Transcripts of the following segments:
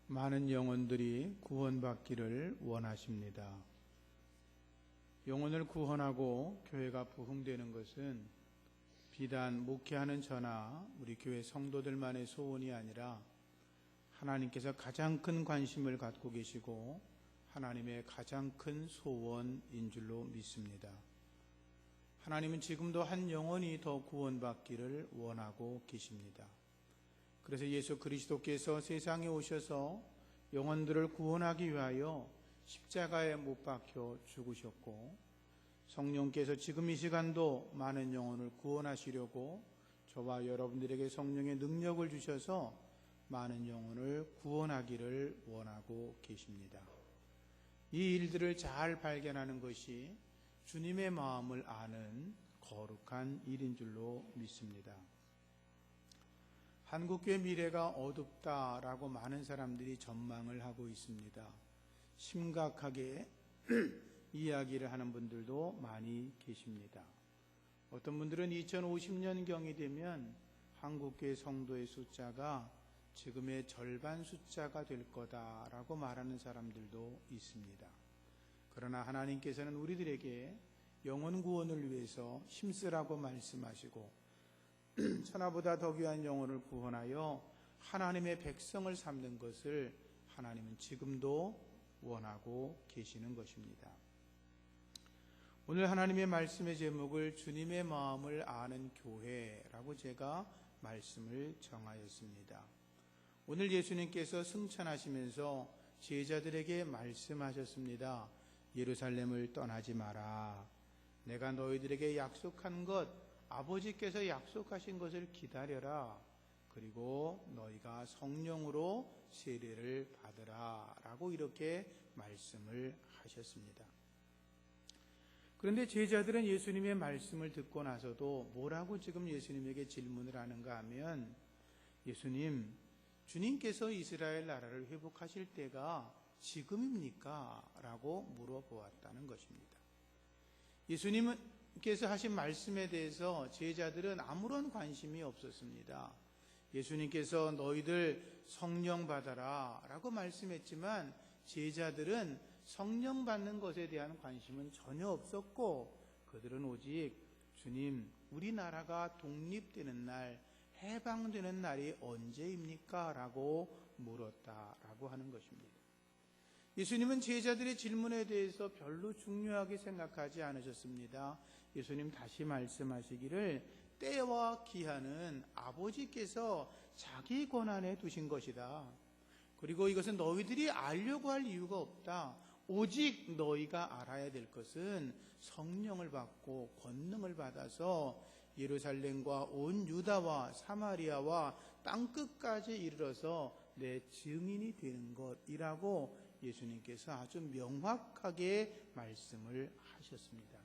많은 영혼들이 구원받기를 원하십니다. 영혼을 구원하고 교회가 부흥되는 것은 비단 목회하는 저나 우리 교회 성도들만의 소원이 아니라 하나님께서 가장 큰 관심을 갖고 계시고 하나님의 가장 큰 소원인 줄로 믿습니다. 하나님은 지금도 한 영혼이 더 구원받기를 원하고 계십니다. 그래서 예수 그리스도께서 세상에 오셔서 영혼들을 구원하기 위하여 십자가에 못 박혀 죽으셨고, 성령께서 지금 이 시간도 많은 영혼을 구원하시려고 저와 여러분들에게 성령의 능력을 주셔서 많은 영혼을 구원하기를 원하고 계십니다. 이 일들을 잘 발견하는 것이 주님의 마음을 아는 거룩한 일인 줄로 믿습니다. 한국교회 미래가 어둡다라고 많은 사람들이 전망을 하고 있습니다. 심각하게 이야기를 하는 분들도 많이 계십니다. 어떤 분들은 2050년경이 되면 한국교회 성도의 숫자가 지금의 절반 숫자가 될 거다라고 말하는 사람들도 있습니다. 그러나 하나님께서는 우리들에게 영혼 구원을 위해서 힘쓰라고 말씀하시고 천하보다 더 귀한 영혼을 구원하여 하나님의 백성을 삼는 것을 하나님은 지금도 원하고 계시는 것입니다. 오늘 하나님의 말씀의 제목을 주님의 마음을 아는 교회라고 제가 말씀을 정하였습니다. 오늘 예수님께서 승천하시면서 제자들에게 말씀하셨습니다. 예루살렘을 떠나지 마라. 내가 너희들에게 약속한 것, 아버지께서 약속하신 것을 기다려라. 그리고 너희가 성령으로 세례를 받으라 라고 이렇게 말씀을 하셨습니다. 그런데 제자들은 예수님의 말씀을 듣고 나서도 뭐라고 지금 예수님에게 질문을 하는가 하면, 예수님, 주님께서 이스라엘 나라를 회복하실 때가 지금입니까? 라고 물어보았다는 것입니다. 예수님께서 하신 말씀에 대해서 제자들은 아무런 관심이 없었습니다. 예수님께서 너희들 성령 받아라 라고 말씀했지만 제자들은 성령 받는 것에 대한 관심은 전혀 없었고, 그들은 오직 주님, 우리나라가 독립되는 날, 해방되는 날이 언제입니까? 라고 물었다라고 하는 것입니다. 예수님은 제자들의 질문에 대해서 별로 중요하게 생각하지 않으셨습니다. 예수님 다시 말씀하시기를 때와 기한은 아버지께서 자기 권한에 두신 것이다. 그리고 이것은 너희들이 알려고 할 이유가 없다. 오직 너희가 알아야 될 것은 성령을 받고 권능을 받아서 예루살렘과 온 유다와 사마리아와 땅끝까지 이르러서 내 증인이 되는 것이라고 예수님께서 아주 명확하게 말씀을 하셨습니다.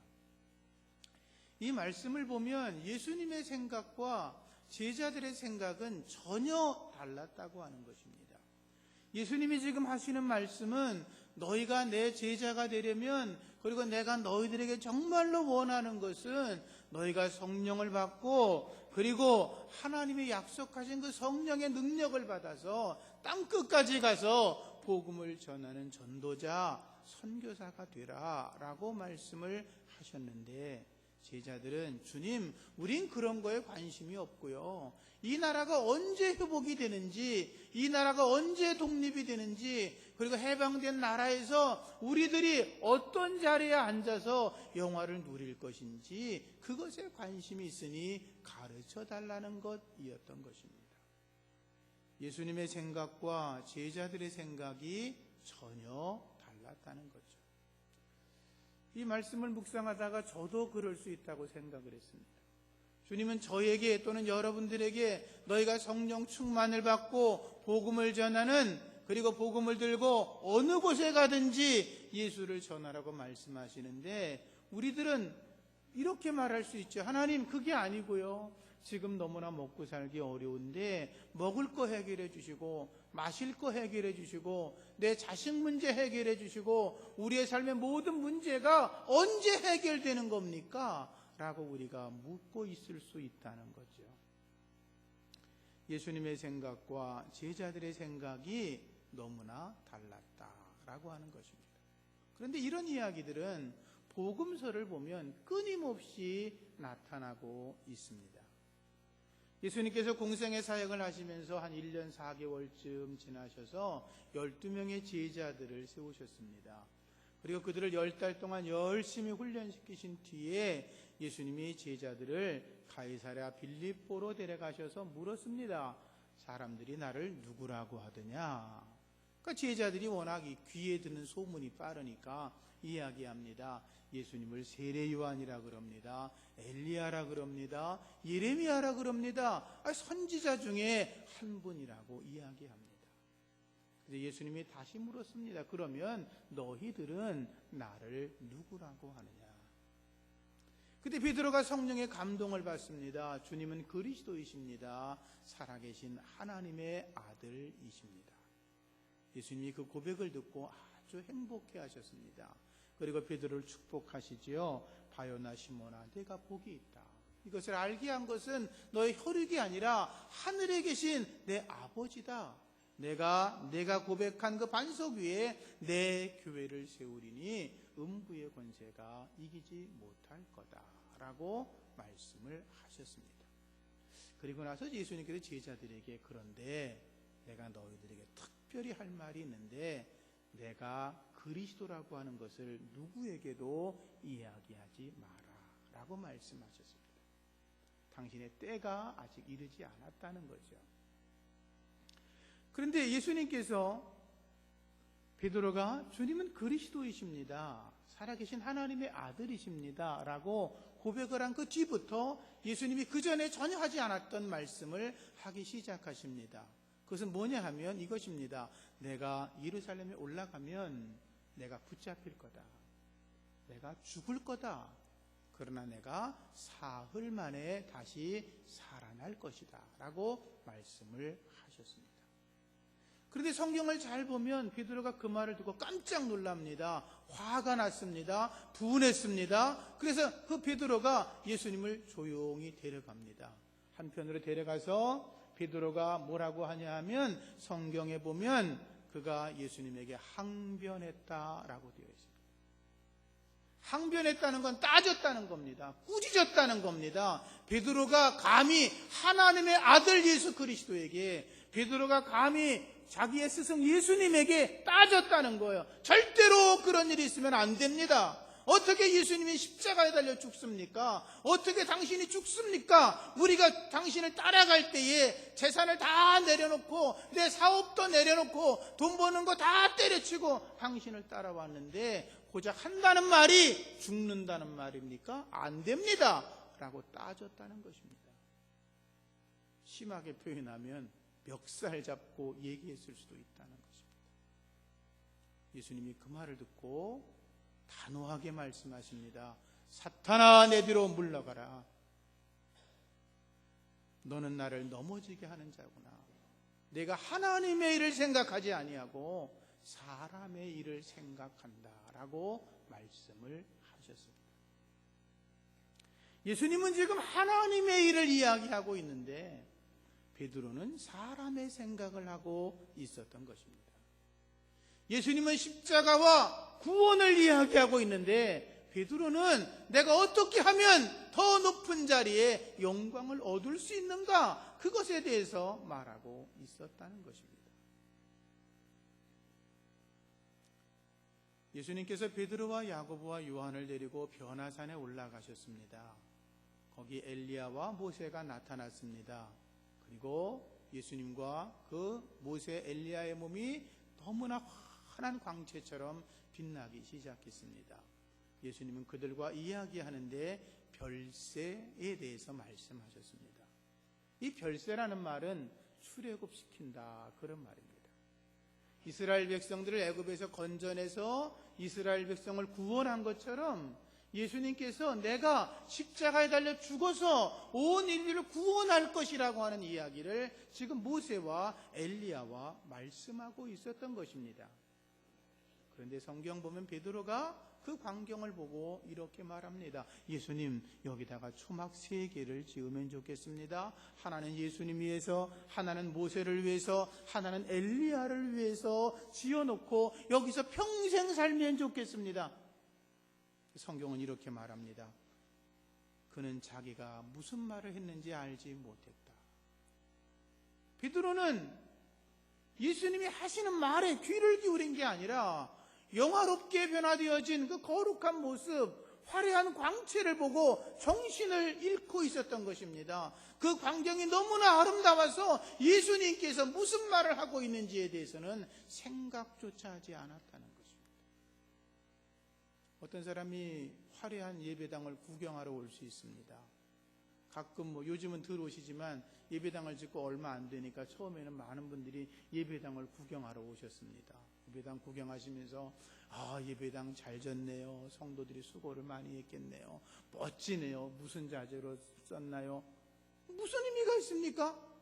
이 말씀을 보면 예수님의 생각과 제자들의 생각은 전혀 달랐다고 하는 것입니다. 예수님이 지금 하시는 말씀은 너희가 내 제자가 되려면, 그리고 내가 너희들에게 정말로 원하는 것은 너희가 성령을 받고 그리고 하나님이 약속하신 그 성령의 능력을 받아서 땅끝까지 가서 복음을 전하는 전도자, 선교사가 되라 라고 말씀을 하셨는데, 제자들은 주님, 우린 그런 거에 관심이 없고요, 이 나라가 언제 회복이 되는지, 이 나라가 언제 독립이 되는지, 그리고 해방된 나라에서 우리들이 어떤 자리에 앉아서 영화를 누릴 것인지 그것에 관심이 있으니 가르쳐 달라는 것이었던 것입니다. 예수님의 생각과 제자들의 생각이 전혀 달랐다는 거죠. 이 말씀을 묵상하다가 저도 그럴 수 있다고 생각을 했습니다. 주님은 저에게 또는 여러분들에게 너희가 성령 충만을 받고 복음을 전하는, 그리고 복음을 들고 어느 곳에 가든지 예수를 전하라고 말씀하시는데, 우리들은 이렇게 말할 수 있죠. 하나님, 그게 아니고요, 지금 너무나 먹고 살기 어려운데 먹을 거 해결해 주시고 마실 거 해결해 주시고 내 자식 문제 해결해 주시고 우리의 삶의 모든 문제가 언제 해결되는 겁니까? 라고 우리가 묻고 있을 수 있다는 거죠. 예수님의 생각과 제자들의 생각이 너무나 달랐다라고 하는 것입니다. 그런데 이런 이야기들은 복음서를 보면 끊임없이 나타나고 있습니다. 예수님께서 공생의 사역을 하시면서 한 1년 4개월쯤 지나셔서 12명의 제자들을 세우셨습니다. 그리고 그들을 10달 동안 열심히 훈련시키신 뒤에 예수님이 제자들을 가이사랴 빌립보로 데려가셔서 물었습니다. 사람들이 나를 누구라고 하더냐? 그러니까 제자들이 워낙 귀에 드는 소문이 빠르니까 이야기합니다. 예수님을 세례 요한이라 그럽니다. 엘리야라 그럽니다. 예레미야라 그럽니다. 선지자 중에 한 분이라고 이야기합니다. 그래서 예수님이 다시 물었습니다. 그러면 너희들은 나를 누구라고 하느냐? 그때 베드로가 성령의 감동을 받습니다. 주님은 그리스도이십니다. 살아계신 하나님의 아들이십니다. 예수님이 그 고백을 듣고 아주 행복해 하셨습니다. 그리고 베드로를 축복하시지요. 바요나 시몬아, 내가 복이 있다. 이것을 알게 한 것은 너의 혈육이 아니라 하늘에 계신 내 아버지다. 내가 고백한 그 반석 위에 내 교회를 세우리니 음부의 권세가 이기지 못할 거다라고 말씀을 하셨습니다. 그리고 나서 예수님께서 제자들에게 그런데 내가 너희들에게 특별히 할 말이 있는데 내가 그리스도라고 하는 것을 누구에게도 이야기하지 마라 라고 말씀하셨습니다. 당신의 때가 아직 이르지 않았다는 거죠. 그런데 예수님께서 베드로가 주님은 그리스도이십니다. 살아계신 하나님의 아들이십니다. 라고 고백을 한 그 뒤부터 예수님이 그 전에 전혀 하지 않았던 말씀을 하기 시작하십니다. 그것은 뭐냐 하면 이것입니다. 내가 예루살렘에 올라가면 내가 붙잡힐 거다. 내가 죽을 거다. 그러나 내가 사흘 만에 다시 살아날 것이다. 라고 말씀을 하셨습니다. 그런데 성경을 잘 보면 베드로가 그 말을 듣고 깜짝 놀랍니다. 화가 났습니다. 분했습니다. 그래서 그 베드로가 예수님을 조용히 데려갑니다. 한편으로 데려가서 베드로가 뭐라고 하냐 하면 성경에 보면 그가 예수님에게 항변했다라고 되어 있습니다. 항변했다는 건 따졌다는 겁니다. 꾸짖었다는 겁니다. 베드로가 감히 하나님의 아들 예수 그리스도에게, 베드로가 감히 자기의 스승 예수님에게 따졌다는 거예요. 절대로 그런 일이 있으면 안 됩니다. 어떻게 예수님이 십자가에 달려 죽습니까? 어떻게 당신이 죽습니까? 우리가 당신을 따라갈 때에 재산을 다 내려놓고 내 사업도 내려놓고 돈 버는 거 다 때려치고 당신을 따라왔는데 고작 한다는 말이 죽는다는 말입니까? 안 됩니다. 라고 따졌다는 것입니다. 심하게 표현하면 멱살 잡고 얘기했을 수도 있다는 것입니다. 예수님이 그 말을 듣고 단호하게 말씀하십니다. 사탄아, 내 뒤로 물러가라. 너는 나를 넘어지게 하는 자구나. 내가 하나님의 일을 생각하지 아니하고 사람의 일을 생각한다라고 말씀을 하셨습니다. 예수님은 지금 하나님의 일을 이야기하고 있는데 베드로는 사람의 생각을 하고 있었던 것입니다. 예수님은 십자가와 구원을 이야기하고 있는데 베드로는 내가 어떻게 하면 더 높은 자리에 영광을 얻을 수 있는가? 그것에 대해서 말하고 있었다는 것입니다. 예수님께서 베드로와 야고보와 요한을 데리고 변화산에 올라가셨습니다. 거기 엘리야와 모세가 나타났습니다. 그리고 예수님과 그 모세 엘리야의 몸이 너무나 환한 광채처럼 빛나기 시작했습니다. 예수님은 그들과 이야기하는데 별세에 대해서 말씀하셨습니다. 이 별세라는 말은 출애굽시킨다, 그런 말입니다. 이스라엘 백성들을 애굽에서 건져내서 이스라엘 백성을 구원한 것처럼 예수님께서 내가 십자가에 달려 죽어서 온 인류를 구원할 것이라고 하는 이야기를 지금 모세와 엘리야와 말씀하고 있었던 것입니다. 그런데 성경 보면 베드로가 그 광경을 보고 이렇게 말합니다. 예수님, 여기다가 초막 3개를 지으면 좋겠습니다. 하나는 예수님 위해서, 하나는 모세를 위해서, 하나는 엘리야를 위해서 지어놓고 여기서 평생 살면 좋겠습니다. 성경은 이렇게 말합니다. 그는 자기가 무슨 말을 했는지 알지 못했다. 베드로는 예수님이 하시는 말에 귀를 기울인 게 아니라 영화롭게 변화되어진 그 거룩한 모습, 화려한 광채를 보고 정신을 잃고 있었던 것입니다. 그 광경이 너무나 아름다워서 예수님께서 무슨 말을 하고 있는지에 대해서는 생각조차 하지 않았다는 것입니다. 어떤 사람이 화려한 예배당을 구경하러 올 수 있습니다. 가끔 요즘은 덜 오시지만 예배당을 짓고 얼마 안 되니까 처음에는 많은 분들이 예배당을 구경하러 오셨습니다. 예배당 구경하시면서 예배당 잘 졌네요. 성도들이 수고를 많이 했겠네요. 멋지네요. 무슨 자재로 썼나요? 무슨 의미가 있습니까?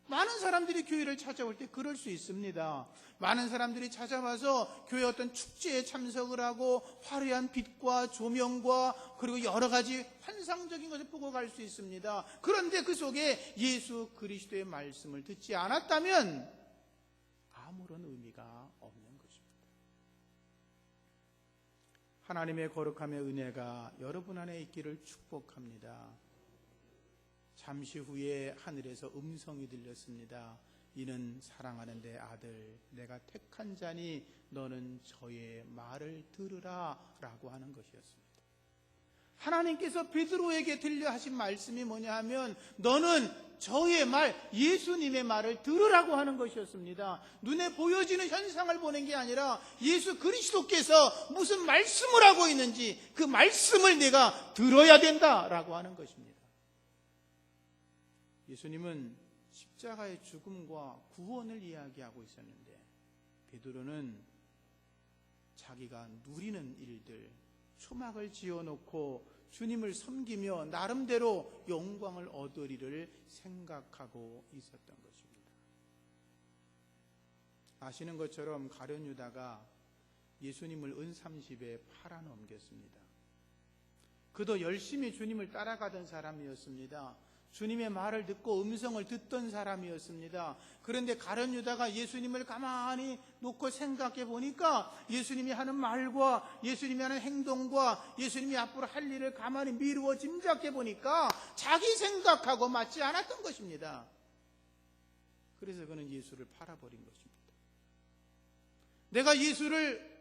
많은 사람들이 교회를 찾아올 때 그럴 수 있습니다. 많은 사람들이 찾아와서 교회 어떤 축제에 참석을 하고 화려한 빛과 조명과 그리고 여러 가지 환상적인 것을 보고 갈 수 있습니다. 그런데 그 속에 예수 그리스도의 말씀을 듣지 않았다면 아무런 의미가 없는 것입니다. 하나님의 거룩함의 은혜가 여러분 안에 있기를 축복합니다. 잠시 후에 하늘에서 음성이 들렸습니다. 이는 사랑하는 내 아들, 내가 택한 자니 너는 저의 말을 들으라 라고 하는 것이었습니다. 하나님께서 베드로에게 들려 하신 말씀이 뭐냐 하면 너는 저의 말, 예수님의 말을 들으라고 하는 것이었습니다. 눈에 보여지는 현상을 보는 게 아니라 예수 그리스도께서 무슨 말씀을 하고 있는지 그 말씀을 내가 들어야 된다라고 하는 것입니다. 예수님은 십자가의 죽음과 구원을 이야기하고 있었는데 베드로는 자기가 누리는 일들, 초막을 지어놓고 주님을 섬기며 나름대로 영광을 얻으리를 생각하고 있었던 것입니다. 아시는 것처럼 가룟 유다가 예수님을 은30에 팔아넘겼습니다. 그도 열심히 주님을 따라가던 사람이었습니다. 주님의 말을 듣고 음성을 듣던 사람이었습니다. 그런데 가룟 유다가 예수님을 가만히 놓고 생각해 보니까 예수님이 하는 말과 예수님이 하는 행동과 예수님이 앞으로 할 일을 가만히 미루어 짐작해 보니까 자기 생각하고 맞지 않았던 것입니다. 그래서 그는 예수를 팔아버린 것입니다. 내가 예수를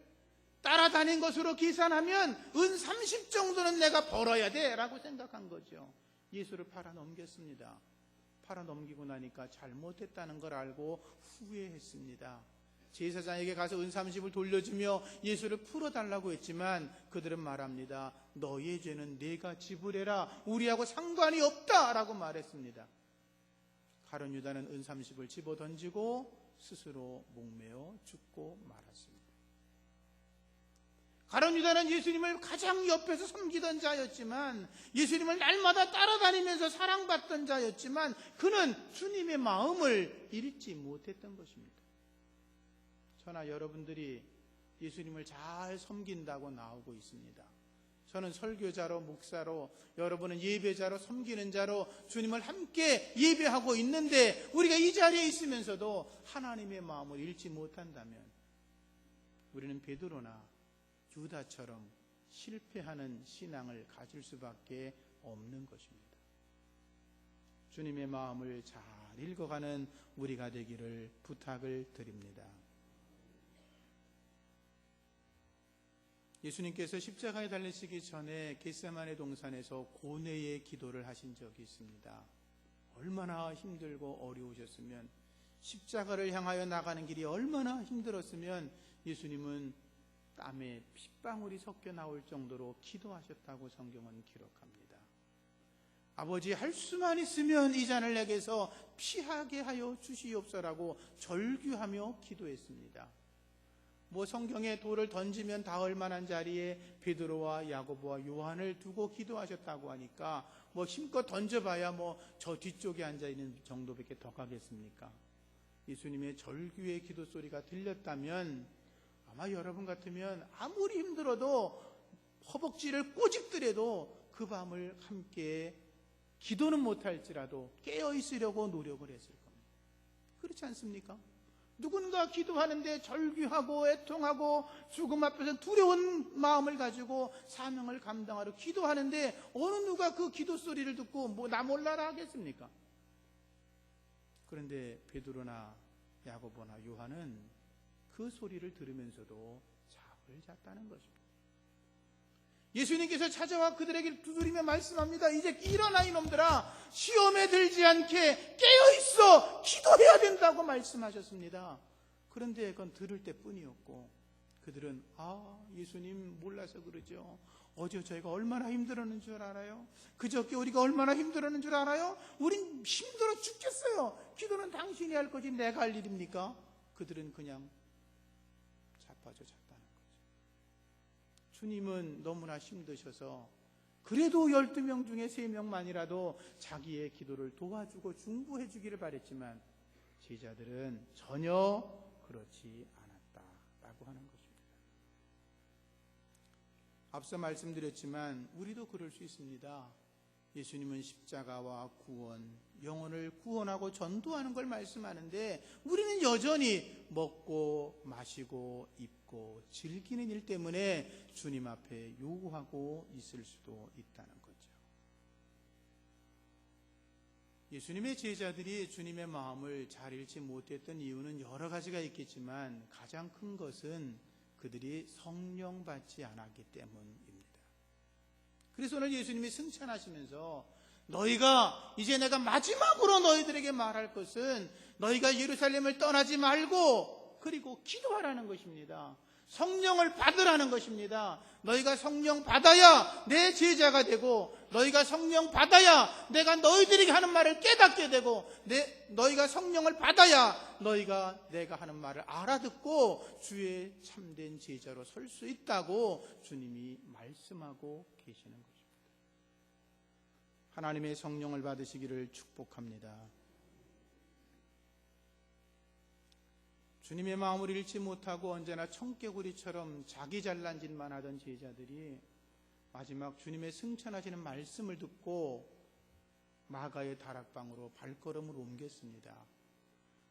따라다닌 것으로 계산하면 은 30 정도는 내가 벌어야 돼 라고 생각한 거죠. 예수를 팔아넘겼습니다. 팔아넘기고 나니까 잘못했다는 걸 알고 후회했습니다. 제사장에게 가서 은 30을 돌려주며 예수를 풀어달라고 했지만 그들은 말합니다. 너의 죄는 네가 지불해라. 우리하고 상관이 없다라고 말했습니다. 가룟 유다는 은 30을 집어던지고 스스로 목매어 죽고 말았습니다. 가룟 유다는 예수님을 가장 옆에서 섬기던 자였지만 예수님을 날마다 따라다니면서 사랑받던 자였지만 그는 주님의 마음을 잃지 못했던 것입니다. 저나 여러분들이 예수님을 잘 섬긴다고 나오고 있습니다. 저는 설교자로 목사로 여러분은 예배자로 섬기는 자로 주님을 함께 예배하고 있는데 우리가 이 자리에 있으면서도 하나님의 마음을 잃지 못한다면 우리는 베드로나 유다처럼 실패하는 신앙을 가질 수밖에 없는 것입니다. 주님의 마음을 잘 읽어가는 우리가 되기를 부탁을 드립니다. 예수님께서 십자가에 달리시기 전에 겟세마네 동산에서 고뇌의 기도를 하신 적이 있습니다. 얼마나 힘들고 어려우셨으면, 십자가를 향하여 나가는 길이 얼마나 힘들었으면 예수님은 땀에 핏방울이 섞여 나올 정도로 기도하셨다고 성경은 기록합니다. 아버지, 할 수만 있으면 이 잔을 내게서 피하게 하여 주시옵소서라고 절규하며 기도했습니다. 성경에 돌을 던지면 닿을 만한 자리에 베드로와 야고보와 요한을 두고 기도하셨다고 하니까 힘껏 던져봐야 저 뒤쪽에 앉아있는 정도밖에 더 가겠습니까? 예수님의 절규의 기도 소리가 들렸다면 아마 여러분 같으면 아무리 힘들어도 허벅지를 꼬집더라도 그 밤을 함께 기도는 못할지라도 깨어있으려고 노력을 했을 겁니다. 그렇지 않습니까? 누군가 기도하는데 절규하고 애통하고 죽음 앞에서 두려운 마음을 가지고 사명을 감당하러 기도하는데 어느 누가 그 기도 소리를 듣고 뭐 나 몰라라 하겠습니까? 그런데 베드로나 야고보나 요한은 그 소리를 들으면서도 잠을 잤다는 것입니다. 예수님께서 찾아와 그들에게 두드리며 말씀합니다. 이제 일어나 이놈들아, 시험에 들지 않게 깨어있어 기도해야 된다고 말씀하셨습니다. 그런데 그건 들을 때뿐이었고 그들은 예수님 몰라서 그러죠. 어제 저희가 얼마나 힘들었는 줄 알아요? 그저께 우리가 얼마나 힘들었는 줄 알아요? 우린 힘들어 죽겠어요. 기도는 당신이 할 거지 내가 할 일입니까? 그들은 그냥 자빠져 잤다는 거죠. 주님은 너무나 힘드셔서 그래도 12명 중에 3명만이라도 자기의 기도를 도와주고 중보해 주기를 바랬지만 제자들은 전혀 그렇지 않았다라고 하는 것입니다. 앞서 말씀드렸지만 우리도 그럴 수 있습니다. 예수님은 십자가와 구원, 영혼을 구원하고 전도하는 걸 말씀하는데 우리는 여전히 먹고 마시고 입고 즐기는 일 때문에 주님 앞에 요구하고 있을 수도 있다는 거죠. 예수님의 제자들이 주님의 마음을 잘 읽지 못했던 이유는 여러 가지가 있겠지만 가장 큰 것은 그들이 성령 받지 않았기 때문입니다. 그래서 오늘 예수님이 승천하시면서 너희가 이제 내가 마지막으로 너희들에게 말할 것은 너희가 예루살렘을 떠나지 말고 그리고 기도하라는 것입니다. 성령을 받으라는 것입니다. 너희가 성령 받아야 내 제자가 되고 너희가 성령 받아야 내가 너희들에게 하는 말을 깨닫게 되고 너희가 성령을 받아야 너희가 내가 하는 말을 알아듣고 주의 참된 제자로 설 수 있다고 주님이 말씀하고 계시는 것입니다. 하나님의 성령을 받으시기를 축복합니다. 주님의 마음을 잃지 못하고 언제나 청개구리처럼 자기 잘난 짓만 하던 제자들이 마지막 주님의 승천하시는 말씀을 듣고 마가의 다락방으로 발걸음을 옮겼습니다.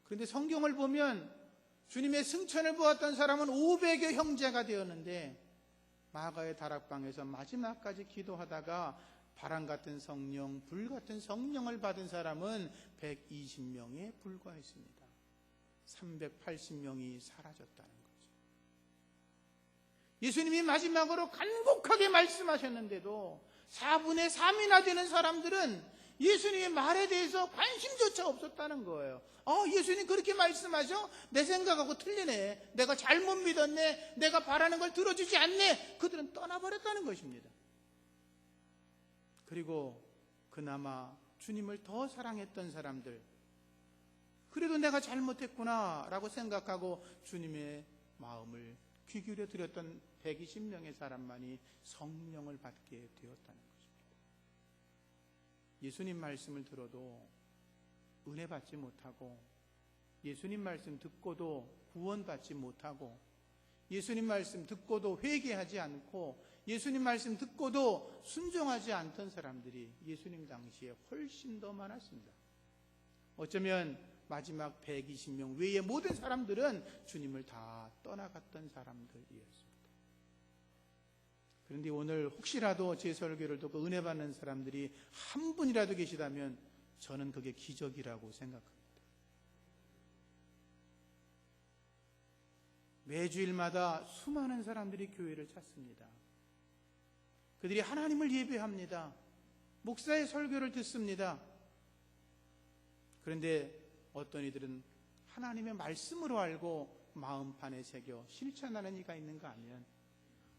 그런데 성경을 보면 주님의 승천을 보았던 사람은 500여 형제가 되었는데 마가의 다락방에서 마지막까지 기도하다가 바람 같은 성령, 불 같은 성령을 받은 사람은 120명에 불과했습니다. 380명이 사라졌다는 거죠. 예수님이 마지막으로 간곡하게 말씀하셨는데도 4분의 3이나 되는 사람들은 예수님의 말에 대해서 관심조차 없었다는 거예요. 예수님 그렇게 말씀하셔? 내 생각하고 틀리네. 내가 잘못 믿었네. 내가 바라는 걸 들어주지 않네. 그들은 떠나버렸다는 것입니다. 그리고 그나마 주님을 더 사랑했던 사람들, 그래도 내가 잘못했구나 라고 생각하고 주님의 마음을 귀 기울여 드렸던 120명의 사람만이 성령을 받게 되었다는 것입니다. 예수님 말씀을 들어도 은혜 받지 못하고 예수님 말씀 듣고도 구원받지 못하고 예수님 말씀 듣고도 회개하지 않고 예수님 말씀 듣고도 순종하지 않던 사람들이 예수님 당시에 훨씬 더 많았습니다. 어쩌면 마지막 120명 외의 모든 사람들은 주님을 다 떠나갔던 사람들이었습니다. 그런데 오늘 혹시라도 제 설교를 듣고 은혜 받는 사람들이 한 분이라도 계시다면 저는 그게 기적이라고 생각합니다. 매주일마다 수많은 사람들이 교회를 찾습니다. 그들이 하나님을 예배합니다. 목사의 설교를 듣습니다. 그런데 어떤 이들은 하나님의 말씀으로 알고 마음판에 새겨 실천하는 이가 있는가 하면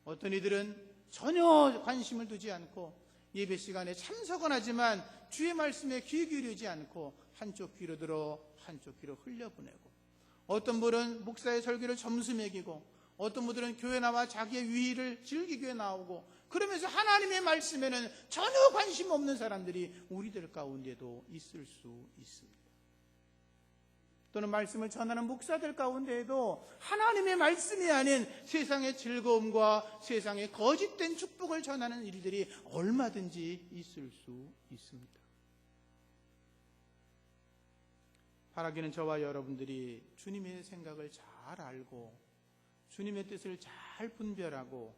어떤 이들은 전혀 관심을 두지 않고 예배 시간에 참석은 하지만 주의 말씀에 귀 기울이지 않고 한쪽 귀로 들어 한쪽 귀로 흘려보내고 어떤 분은 목사의 설교를 점수 매기고 어떤 분들은 교회 나와 자기의 유희를 즐기기 위해 나오고 그러면서 하나님의 말씀에는 전혀 관심 없는 사람들이 우리들 가운데도 있을 수 있습니다. 또는 말씀을 전하는 목사들 가운데에도 하나님의 말씀이 아닌 세상의 즐거움과 세상의 거짓된 축복을 전하는 일들이 얼마든지 있을 수 있습니다. 바라기는 저와 여러분들이 주님의 생각을 잘 알고 주님의 뜻을 잘 분별하고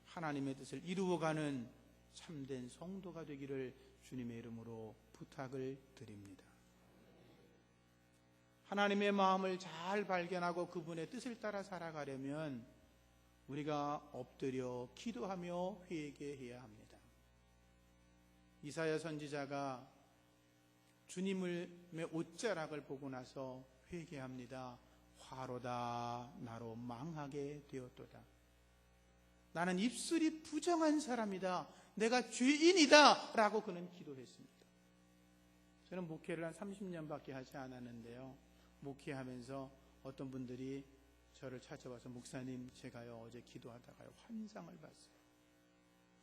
하나님의 뜻을 이루어가는 참된 성도가 되기를 주님의 이름으로 부탁을 드립니다. 하나님의 마음을 잘 발견하고 그분의 뜻을 따라 살아가려면 우리가 엎드려 기도하며 회개해야 합니다. 이사야 선지자가 주님의 옷자락을 보고 나서 회개합니다. 화로다 나로 망하게 되었도다. 나는 입술이 부정한 사람이다. 내가 죄인이다 라고 그는 기도했습니다. 저는 목회를 한 30년밖에 하지 않았는데요, 목회하면서 어떤 분들이 저를 찾아와서 목사님, 제가요 어제 기도하다가요 환상을 봤어요.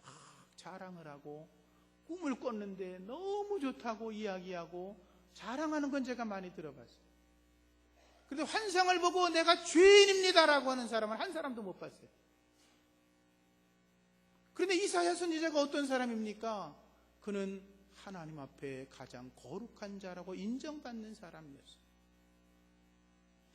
막 자랑을 하고 꿈을 꿨는데 너무 좋다고 이야기하고 자랑하는 건 제가 많이 들어봤어요. 그런데 환상을 보고 내가 죄인입니다라고 하는 사람은 한 사람도 못 봤어요. 그런데 이사야 선지자가 어떤 사람입니까? 그는 하나님 앞에 가장 거룩한 자라고 인정받는 사람이었어요.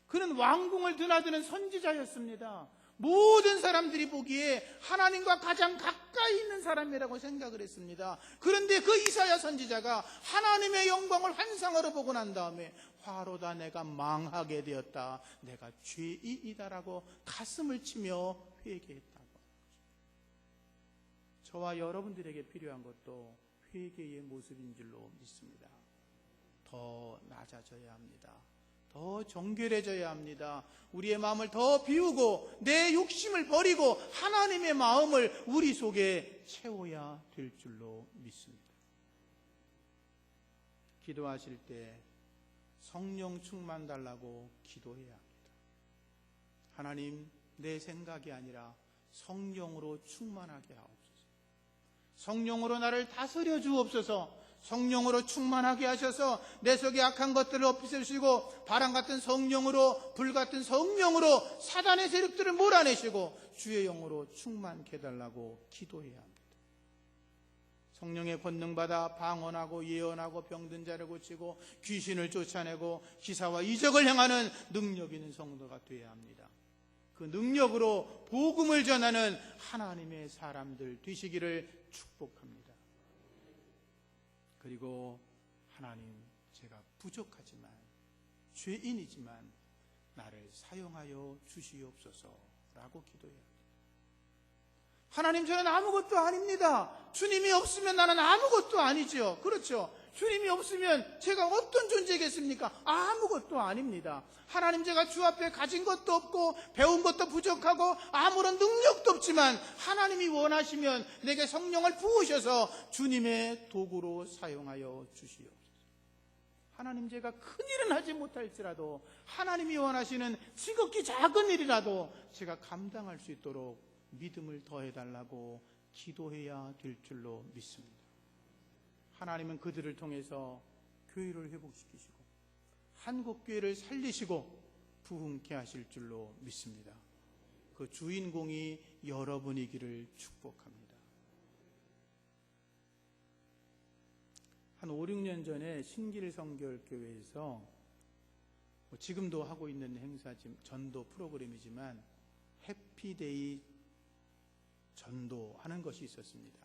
그는 왕궁을 드나드는 선지자였습니다. 모든 사람들이 보기에 하나님과 가장 가까이 있는 사람이라고 생각을 했습니다. 그런데 그 이사야 선지자가 하나님의 영광을 환상으로 보고 난 다음에 화로다 내가 망하게 되었다, 내가 죄인이다라고 가슴을 치며 회개했다고. 저와 여러분들에게 필요한 것도 회개의 모습인 줄로 믿습니다. 더 낮아져야 합니다. 더 정결해져야 합니다. 우리의 마음을 더 비우고 내 욕심을 버리고 하나님의 마음을 우리 속에 채워야 될 줄로 믿습니다. 기도하실 때 성령 충만 달라고 기도해야 합니다. 하나님, 내 생각이 아니라 성령으로 충만하게 하옵소서. 성령으로 나를 다스려 주옵소서. 성령으로 충만하게 하셔서 내 속에 악한 것들을 없애시고 바람 같은 성령으로, 불 같은 성령으로 사단의 세력들을 몰아내시고 주의 영으로 충만케 해달라고 기도해야 합니다. 성령의 권능받아 방언하고 예언하고 병든 자를 고치고 귀신을 쫓아내고 기사와 이적을 행하는 능력 있는 성도가 되어야 합니다. 그 능력으로 복음을 전하는 하나님의 사람들 되시기를 축복합니다. 그리고 하나님, 제가 부족하지만 죄인이지만 나를 사용하여 주시옵소서라고 기도해야 합니다. 하나님, 저는 아무것도 아닙니다. 주님이 없으면 나는 아무것도 아니죠. 그렇죠? 주님이 없으면 제가 어떤 존재겠습니까? 아무것도 아닙니다. 하나님, 제가 주 앞에 가진 것도 없고 배운 것도 부족하고 아무런 능력도 없지만 하나님이 원하시면 내게 성령을 부으셔서 주님의 도구로 사용하여 주시옵소서. 하나님, 제가 큰 일은 하지 못할지라도 하나님이 원하시는 지극히 작은 일이라도 제가 감당할 수 있도록 믿음을 더해달라고 기도해야 될 줄로 믿습니다. 하나님은 그들을 통해서 교회를 회복시키시고 한국교회를 살리시고 부흥케 하실 줄로 믿습니다. 그 주인공이 여러분이기를 축복합니다. 한 5, 6년 전에 신길 성결교회에서 지금도 하고 있는 행사, 전도 프로그램이지만 해피데이 전도하는 것이 있었습니다.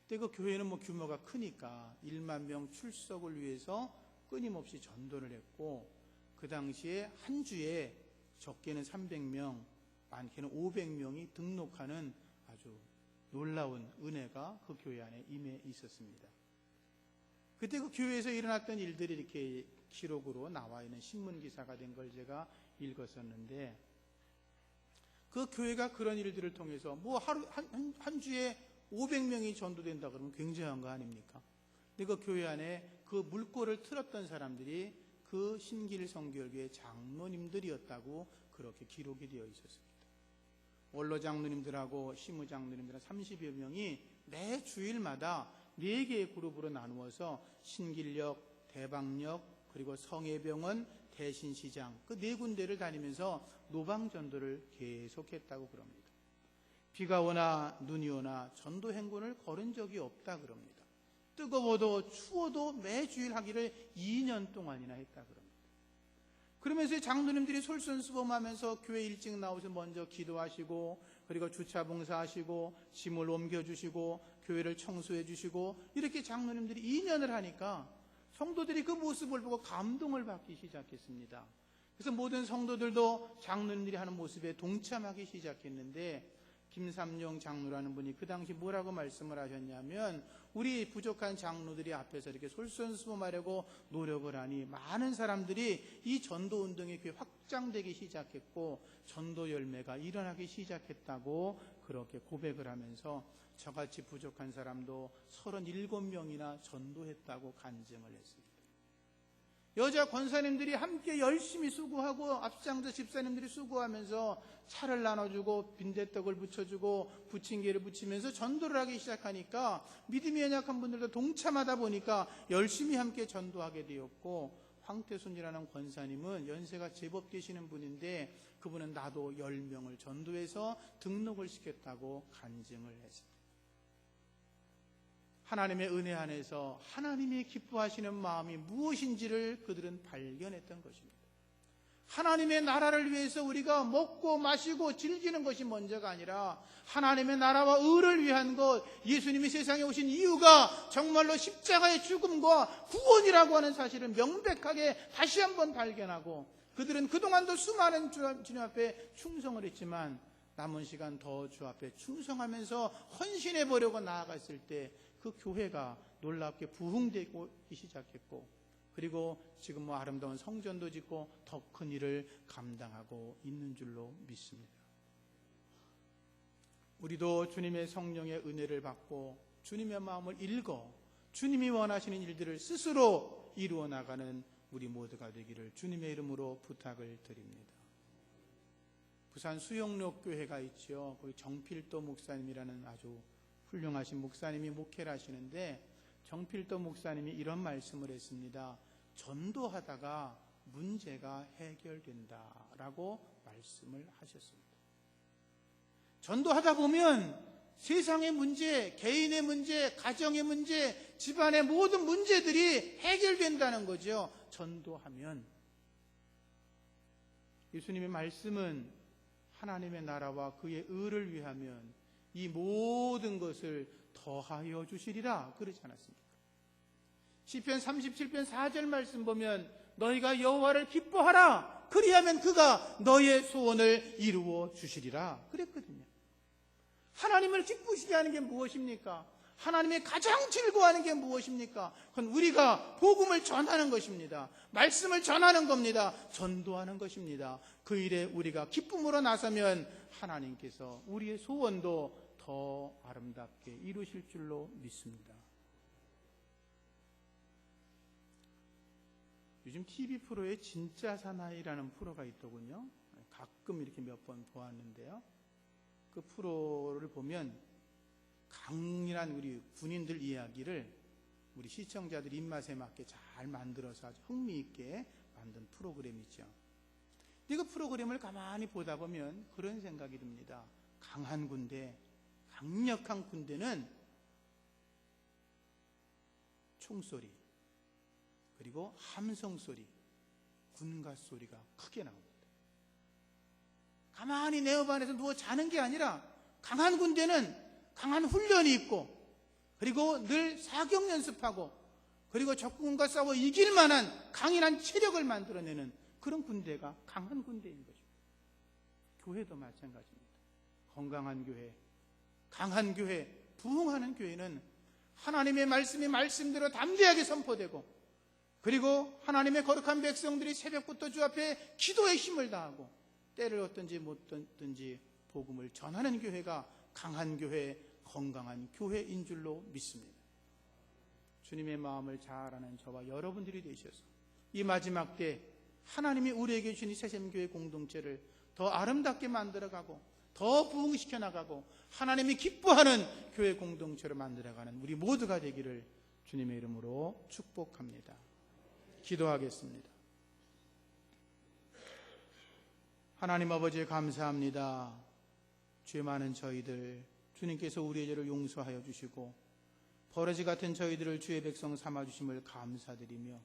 그때 그 교회는 규모가 크니까 1만 명 출석을 위해서 끊임없이 전도를 했고, 그 당시에 한 주에 적게는 300명, 많게는 500명이 등록하는 아주 놀라운 은혜가 그 교회 안에 임해 있었습니다. 그때 그 교회에서 일어났던 일들이 이렇게 기록으로 나와 있는 신문기사가 된 걸 제가 읽었었는데, 그 교회가 그런 일들을 통해서 하루 한 주에 500명이 전도된다 그러면 굉장한 거 아닙니까? 근데 그 교회 안에 그 물꼬를 틀었던 사람들이 그 신길 성결교회 장로님들이었다고 그렇게 기록이 되어 있었습니다. 원로 장로님들하고 시무 장로님들 30여 명이 매 주일마다 4개의 그룹으로 나누어서 신길역, 대방역, 그리고 성혜병원, 대신시장 그 4군데를 다니면서 노방전도를 계속했다고 그럽니다. 비가 오나 눈이 오나 전도 행군을 걸은 적이 없다 그럽니다. 뜨거워도 추워도 매주일 하기를 2년 동안이나 했다 그럽니다. 그러면서 장로님들이 솔선수범하면서 교회 일찍 나오셔서 먼저 기도하시고, 그리고 주차 봉사하시고, 짐을 옮겨주시고, 교회를 청소해 주시고, 이렇게 장로님들이 2년을 하니까 성도들이 그 모습을 보고 감동을 받기 시작했습니다. 그래서 모든 성도들도 장로님들이 하는 모습에 동참하기 시작했는데, 김삼룡 장로라는 분이 그 당시 뭐라고 말씀을 하셨냐면, 우리 부족한 장로들이 앞에서 이렇게 솔선수범하려고 노력을 하니 많은 사람들이 이 전도운동이 확장되기 시작했고 전도 열매가 일어나기 시작했다고 그렇게 고백을 하면서 저같이 부족한 사람도 37명이나 전도했다고 간증을 했습니다. 여자 권사님들이 함께 열심히 수고하고 앞장서 집사님들이 수고하면서 차를 나눠주고 빈대떡을 붙여주고 부침개를 붙이면서 전도를 하기 시작하니까 믿음이 연약한 분들도 동참하다 보니까 열심히 함께 전도하게 되었고, 황태순이라는 권사님은 연세가 제법 되시는 분인데 그분은 나도 10명을 전도해서 등록을 시켰다고 간증을 했습니다. 하나님의 은혜 안에서 하나님이 기뻐하시는 마음이 무엇인지를 그들은 발견했던 것입니다. 하나님의 나라를 위해서 우리가 먹고 마시고 즐기는 것이 먼저가 아니라 하나님의 나라와 의를 위한 것, 예수님이 세상에 오신 이유가 정말로 십자가의 죽음과 구원이라고 하는 사실을 명백하게 다시 한번 발견하고, 그들은 그동안도 수많은 주님 앞에 충성을 했지만 남은 시간 더 주 앞에 충성하면서 헌신해 보려고 나아갔을 때 그 교회가 놀랍게 부흥되기 시작했고, 그리고 지금 아름다운 성전도 짓고 더 큰 일을 감당하고 있는 줄로 믿습니다. 우리도 주님의 성령의 은혜를 받고 주님의 마음을 읽어 주님이 원하시는 일들을 스스로 이루어 나가는 우리 모두가 되기를 주님의 이름으로 부탁을 드립니다. 부산 수영록 교회가 있죠. 거기 정필도 목사님이라는 아주 훌륭하신 목사님이 목회를 하시는데, 정필도 목사님이 이런 말씀을 했습니다. 전도하다가 문제가 해결된다라고 말씀을 하셨습니다. 전도하다 보면 세상의 문제, 개인의 문제, 가정의 문제, 집안의 모든 문제들이 해결된다는 거죠. 전도하면. 예수님의 말씀은 하나님의 나라와 그의 의를 위하면 이 모든 것을 더하여 주시리라 그러지 않았습니까? 시편 37편 4절 말씀 보면 너희가 여호와를 기뻐하라 그리하면 그가 너의 소원을 이루어 주시리라 그랬거든요. 하나님을 기쁘시게 하는 게 무엇입니까? 하나님이 가장 즐거워하는 게 무엇입니까? 그건 우리가 복음을 전하는 것입니다. 말씀을 전하는 겁니다. 전도하는 것입니다. 그 일에 우리가 기쁨으로 나서면 하나님께서 우리의 소원도 더 아름답게 이루실 줄로 믿습니다. 요즘 TV 프로에 진짜 사나이라는 프로가 있더군요. 가끔 이렇게 몇 번 보았는데요. 그 프로를 보면 강인한 우리 군인들 이야기를 우리 시청자들 입맛에 맞게 잘 만들어서 아주 흥미있게 만든 프로그램이죠. 근데 그 프로그램을 가만히 보다 보면 그런 생각이 듭니다. 강한 군대, 강력한 군대는 총소리, 그리고 함성소리, 군가소리가 크게 나옵니다. 가만히 내 업 안에서 누워 자는 게 아니라 강한 군대는 강한 훈련이 있고, 그리고 늘 사격 연습하고, 그리고 적군과 싸워 이길 만한 강인한 체력을 만들어내는 그런 군대가 강한 군대인 것입니다. 교회도 마찬가지입니다. 건강한 교회, 강한 교회, 부흥하는 교회는 하나님의 말씀이 말씀대로 담대하게 선포되고, 그리고 하나님의 거룩한 백성들이 새벽부터 주 앞에 기도에 힘을 다하고 때를 얻든지 못 얻든지 복음을 전하는 교회가 강한 교회, 건강한 교회인 줄로 믿습니다. 주님의 마음을 잘 아는 저와 여러분들이 되셔서 이 마지막 때 하나님이 우리에게 주신 이 새샘교회 공동체를 더 아름답게 만들어가고 더 부흥시켜 나가고 하나님이 기뻐하는 교회 공동체로 만들어가는 우리 모두가 되기를 주님의 이름으로 축복합니다. 기도하겠습니다. 하나님 아버지 감사합니다. 죄 많은 저희들 주님께서 우리의 죄를 용서하여 주시고 버러지 같은 저희들을 주의 백성 삼아주심을 감사드리며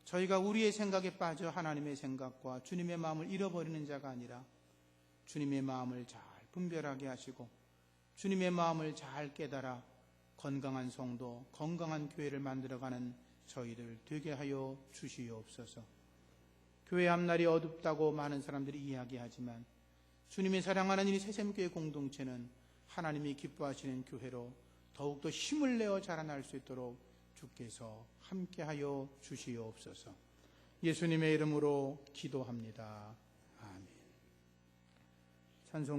저희가 우리의 생각에 빠져 하나님의 생각과 주님의 마음을 잃어버리는 자가 아니라 주님의 마음을 잘 분별하게 하시고 주님의 마음을 잘 깨달아 건강한 성도, 건강한 교회를 만들어가는 저희들 되게 하여 주시옵소서. 교회 앞날이 어둡다고 많은 사람들이 이야기하지만 주님이 사랑하는 이 새샘교회 공동체는 하나님이 기뻐하시는 교회로 더욱더 힘을 내어 자라날 수 있도록 주께서 함께하여 주시옵소서. 예수님의 이름으로 기도합니다. 아멘. 찬송